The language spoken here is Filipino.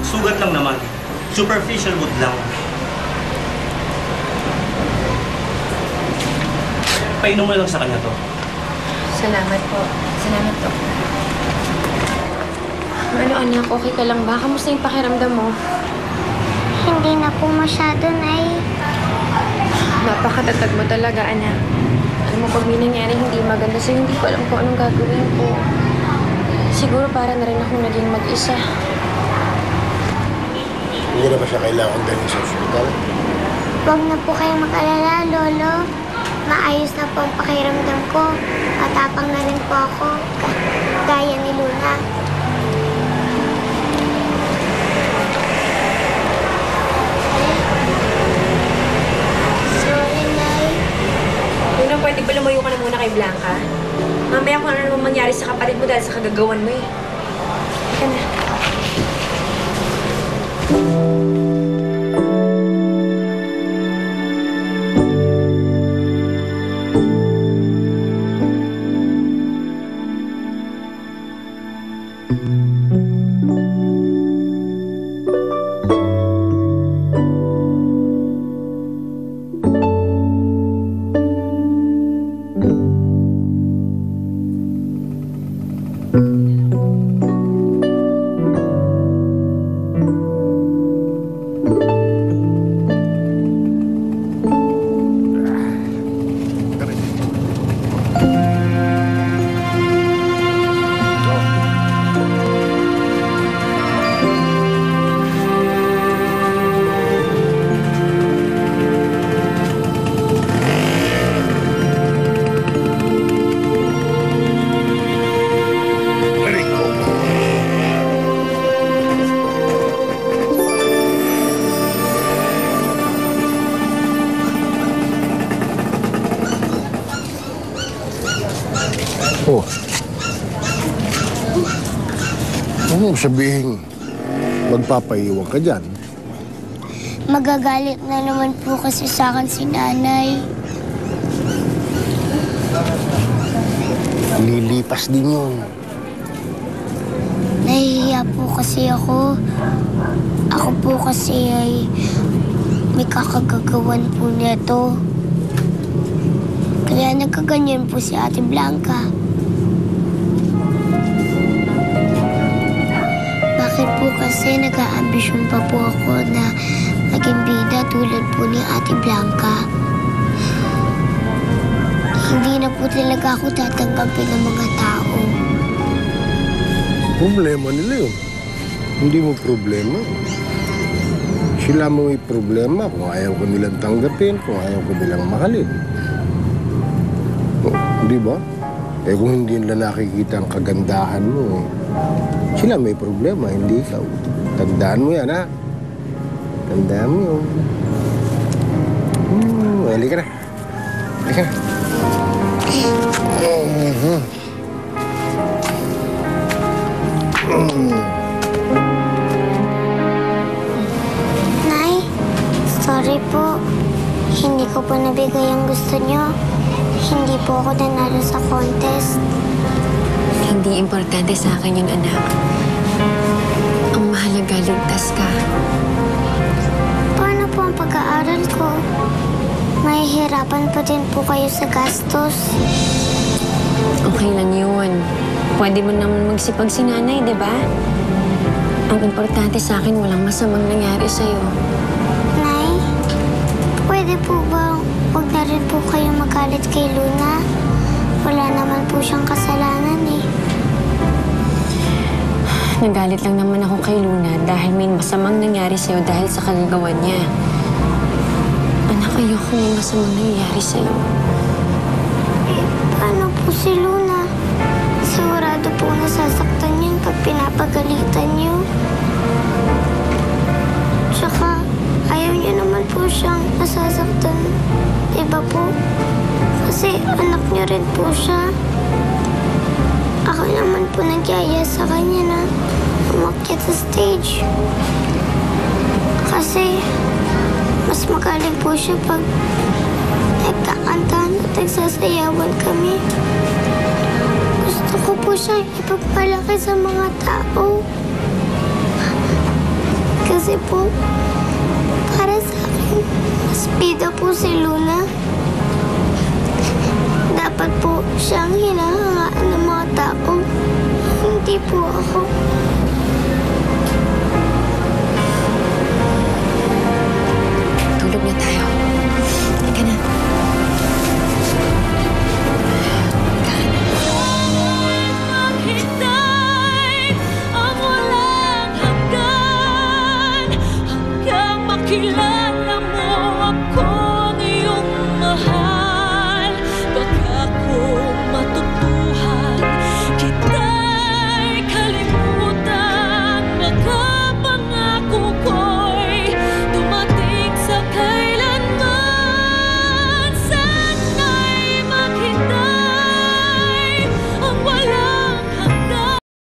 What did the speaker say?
Sugat lang naman. Superficial wound lang. Painom mo lang sa kanya to. Salamat po. Salamat po. Ano anak, okay ka lang ba? Kamusta yung pakiramdam mo? Hindi na po masyado, Nay. Napakatatag mo talaga, anak. Alam mo, pag may nangyari hindi maganda sa'yo, hindi ko alam kung anong gagawin ko. Siguro para na rin akong naging mag-isa. Hindi na ba siya kailangan dalhin sa ospital? Huwag na po kayo mag-alala, Lolo. Maayos na po ang pakiramdam ko. Matapang na rin po ako. Gaya ni Luna. Sorry, Nay. Luna, pwede ba lumayo ka na muna kay Blanca? Mamaya kung ano naman mangyari sa kapatid mo dahil sa kagagawan mo eh. Ika na. Oh. Ano sabihin? Magpapaiwan ka dyan? Magagalit na naman po kasi sa akin si Nanay. Lilipas din yun. Nahihiya po kasi ako. Ako po kasi ay may kakagagawan po nito. Kaya nagkaganyan po si Ate Blanca. Bakit po kasi nag-aambisyon pa po ako na maging bida tulad po ni Ate Blanca? Hindi na po talaga ako tatanggapin ng mga tao. Problema nila yun. Hindi mo problema. Sila mo may problema kung ayaw ko nilang tanggapin, kung ayaw ko nilang mahalin. Di ba? Eh kung hindi nila nakikita ang kagandahan mo, sila may problema, hindi ikaw. Tandaan mo yan, ha? Tandaan mo yun. Halika na. Halika na. Nay, sorry po. Hindi ko po nabigay ang gusto niyo. Hindi po ako nanalo sa contest. Hindi importante sa akin yung anak. Ang mahalaga, ligtas ka. Paano po ang pag-aaral ko? Mahihirapan pa din po kayo sa gastos. Okay lang yun. Pwede mo naman magsipag si nanay, di ba? Ang importante sa akin, walang masamang nangyari sa'yo. Nay, pwede po ba huwag na rin po kayo magalit kay Luna? Wala naman po siyang kasalanan eh. Nagalit lang naman ako kay Luna dahil may masamang nangyari sa'yo dahil sa kagagawan niya. Anak, ayoko may masamang nangyari sa'yo. Eh, paano po si Luna? Sigurado po nasasaktan yun pag pinapagalitan niyo. Tsaka, ayaw niyo naman po siyang nasasaktan. Diba po? Kasi anak niyo rin po siya. Ako naman po nagyaya sa kanya na umakyat sa stage. Kasi mas magaling po siya pag nagkakantahan at nagsasayawan kami. Gusto ko po siyang ipagpalaki sa mga tao. Kasi po, para sa akin, mas bida po si Luna. Dapat po siyang hinahangaan ng mga tao. Hindi po ako. Tulog na tayo. Halika na. Ang walang hanggan hanggang makilala.